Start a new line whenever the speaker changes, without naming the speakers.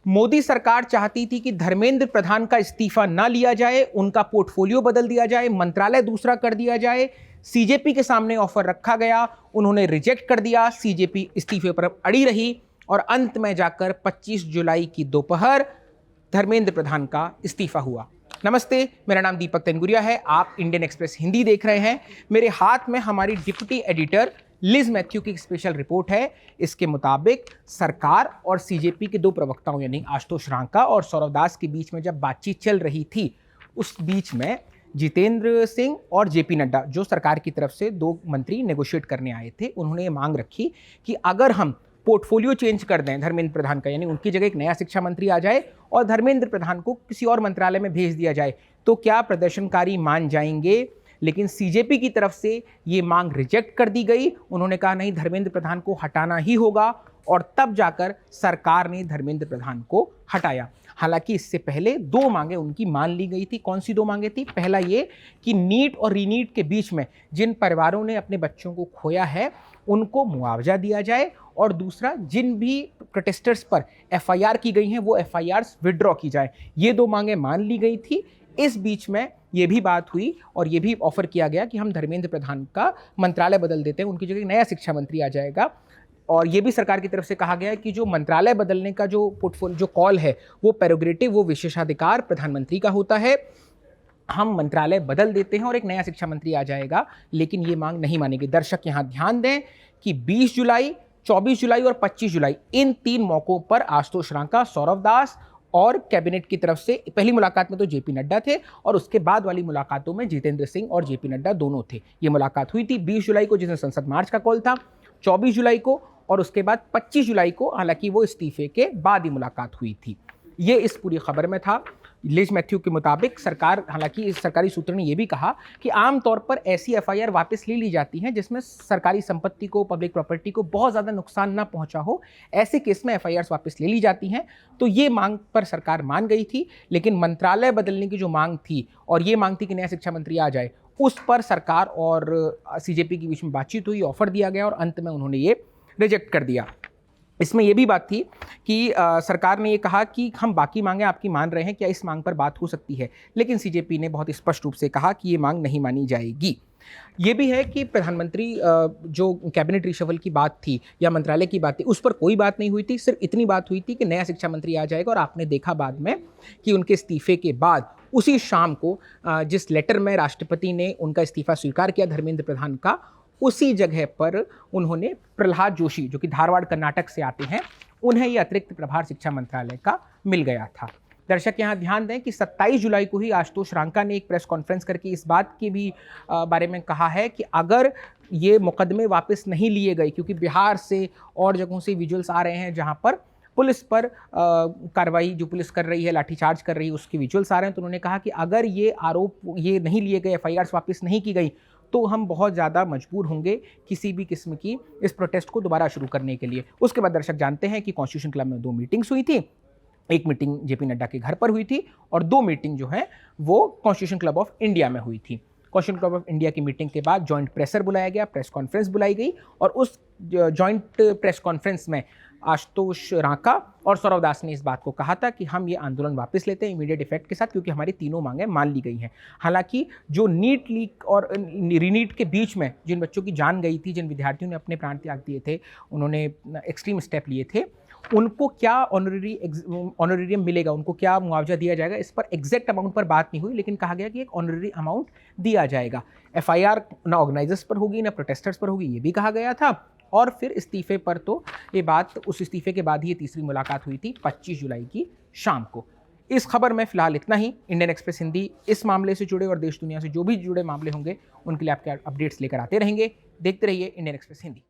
मोदी सरकार चाहती थी कि धर्मेंद्र प्रधान का इस्तीफा ना लिया जाए, उनका पोर्टफोलियो बदल दिया जाए, मंत्रालय दूसरा कर दिया जाए। सीजेपी के सामने ऑफर रखा गया, उन्होंने रिजेक्ट कर दिया। सीजेपी इस्तीफे पर अड़ी रही और अंत में जाकर 25 जुलाई की दोपहर धर्मेंद्र प्रधान का इस्तीफा हुआ। नमस्ते, मेरा नाम दीपक तेनगुरिया है। आप इंडियन एक्सप्रेस हिंदी देख रहे हैं। मेरे हाथ में हमारी डिप्टी एडिटर लिज मैथ्यू की स्पेशल रिपोर्ट है। इसके मुताबिक सरकार और सीजेपी के दो प्रवक्ताओं यानी आशुतोष रांका और सौरव दास के बीच में जब बातचीत चल रही थी, उस बीच में जितेंद्र सिंह और जेपी नड्डा, जो सरकार की तरफ से दो मंत्री नेगोशिएट करने आए थे, उन्होंने ये मांग रखी कि अगर हम पोर्टफोलियो चेंज कर दें धर्मेंद्र प्रधान का, यानी उनकी जगह एक नया शिक्षा मंत्री आ जाए और धर्मेंद्र प्रधान को किसी और मंत्रालय में भेज दिया जाए, तो क्या प्रदर्शनकारी मान जाएंगे। लेकिन सीजेपी की तरफ से ये मांग रिजेक्ट कर दी गई। उन्होंने कहा नहीं, धर्मेंद्र प्रधान को हटाना ही होगा और तब जाकर सरकार ने धर्मेंद्र प्रधान को हटाया। हालांकि इससे पहले दो मांगे उनकी मान ली गई थी। कौन सी दो मांगे थी? पहला ये कि नीट और रीनीट के बीच में जिन परिवारों ने अपने बच्चों को खोया है उनको मुआवजा दिया जाए, और दूसरा जिन भी प्रोटेस्टर्स पर एफआईआर की गई हैं वो एफआईआर्स विड्रॉ की जाए। ये दो मांगे मान ली गई थी। इस बीच में ये भी बात हुई और ये भी ऑफर किया गया कि हम धर्मेंद्र प्रधान का मंत्रालय बदल देते हैं, उनकी जगह नया शिक्षा मंत्री आ जाएगा। और ये भी सरकार की तरफ से कहा गया है कि जो मंत्रालय बदलने का जो पोर्टफोलियो जो कॉल है वो प्रेरोगेटिव, वो विशेषाधिकार प्रधानमंत्री का होता है। हम मंत्रालय बदल देते हैं और एक नया शिक्षा मंत्री आ जाएगा, लेकिन ये मांग नहीं मानेगी। दर्शक यहाँ ध्यान दें कि 20 जुलाई, 24 जुलाई और 25 जुलाई इन तीन मौकों पर आशुतोष रांका, सौरव दास और कैबिनेट की तरफ से, पहली मुलाकात में तो जेपी नड्डा थे और उसके बाद वाली मुलाकातों में जितेंद्र सिंह और जेपी नड्डा दोनों थे। ये मुलाकात हुई थी 20 जुलाई को, जिसमें संसद मार्च का कॉल था, 24 जुलाई को, और उसके बाद 25 जुलाई को, हालांकि वो इस्तीफे के बाद ही मुलाकात हुई थी। ये इस पूरी खबर में था। लिज मैथ्यू के मुताबिक सरकार, हालांकि इस सरकारी सूत्र ने यह भी कहा कि आमतौर पर ऐसी एफआईआर वापस ले ली जाती हैं जिसमें सरकारी संपत्ति को, पब्लिक प्रॉपर्टी को बहुत ज़्यादा नुकसान ना पहुंचा हो। ऐसे केस में एफआईआर वापस ले ली जाती हैं। तो ये मांग पर सरकार मान गई थी, लेकिन मंत्रालय बदलने की जो मांग थी और ये मांग थी कि नया शिक्षा मंत्री आ जाए, उस पर सरकार और सीजेपी के बीच में बातचीत हुई, ऑफर दिया गया और अंत में उन्होंने ये रिजेक्ट कर दिया। इसमें यह भी बात थी कि सरकार ने ये कहा कि हम बाकी मांगें आपकी मान रहे हैं, क्या इस मांग पर बात हो सकती है, लेकिन सीजेपी ने बहुत स्पष्ट रूप से कहा कि ये मांग नहीं मानी जाएगी। ये भी है कि प्रधानमंत्री जो कैबिनेट रिशफल की बात थी या मंत्रालय की बात थी, उस पर कोई बात नहीं हुई थी। सिर्फ इतनी बात हुई थी कि नया शिक्षा मंत्री आ जाएगा, और आपने देखा बाद में कि उनके इस्तीफे के बाद उसी शाम को जिस लेटर में राष्ट्रपति ने उनका इस्तीफा स्वीकार किया धर्मेंद्र प्रधान का, उसी जगह पर उन्होंने प्रहलाद जोशी, जो कि धारवाड़ कर्नाटक से आते हैं, उन्हें यह अतिरिक्त प्रभार शिक्षा मंत्रालय का मिल गया था। दर्शक यहाँ ध्यान दें कि 27 जुलाई को ही आशुतोष रांका ने एक प्रेस कॉन्फ्रेंस करके इस बात के भी बारे में कहा है कि अगर ये मुकदमे वापस नहीं लिए गए, क्योंकि बिहार से और जगहों से विजुअल्स आ रहे हैं जहाँ पर पुलिस पर कार्रवाई जो पुलिस कर रही है, लाठीचार्ज कर रही है, उसके विजुअल्स आ रहे हैं, तो उन्होंने कहा कि अगर ये आरोप ये नहीं लिए गए, एफआईआर्स वापस नहीं की गई, तो हम बहुत ज़्यादा मजबूर होंगे किसी भी किस्म की इस प्रोटेस्ट को दोबारा शुरू करने के लिए। उसके बाद दर्शक जानते हैं कि कॉन्स्टिट्यूशन क्लब में 2 मीटिंग्स हुई थी। एक मीटिंग जेपी नड्डा के घर पर हुई थी और 2 मीटिंग जो है वो कॉन्स्टिट्यूशन क्लब ऑफ इंडिया में हुई थी। कॉन्स्टिट्यूशन क्लब ऑफ इंडिया की मीटिंग के बाद जॉइंट प्रेसर बुलाया गया, प्रेस कॉन्फ्रेंस बुलाई गई, और उस जॉइंट प्रेस कॉन्फ्रेंस में आशुतोष रांका और सौरव दास ने इस बात को कहा था कि हम ये आंदोलन वापस लेते हैं इमीडिएट इफेक्ट के साथ, क्योंकि हमारी तीनों मांगें मान ली गई हैं। हालांकि जो नीट लीक और रीनीट के बीच में जिन बच्चों की जान गई थी, जिन विद्यार्थियों ने अपने प्राण त्याग दिए थे, उन्होंने एक्सट्रीम स्टेप लिए थे, उनको क्या ऑनरेरियम मिलेगा, उनको क्या मुआवजा दिया जाएगा, इस पर एग्जैक्ट अमाउंट पर बात नहीं हुई, लेकिन कहा गया कि एक ऑनरेरी अमाउंट दिया जाएगा। एफआईआर ना ऑर्गेनाइजर्स पर होगी ना प्रोटेस्टर्स पर होगी, ये भी कहा गया था। और फिर इस्तीफे पर तो ये बात, उस इस्तीफे के बाद ही ये तीसरी मुलाकात हुई थी 25 जुलाई की शाम को। इस खबर में फिलहाल इतना ही। इंडियन एक्सप्रेस हिंदी इस मामले से जुड़े और देश दुनिया से जो भी जुड़े मामले होंगे उनके लिए आपके अपडेट्स लेकर आते रहेंगे। देखते रहिए इंडियन एक्सप्रेस हिंदी।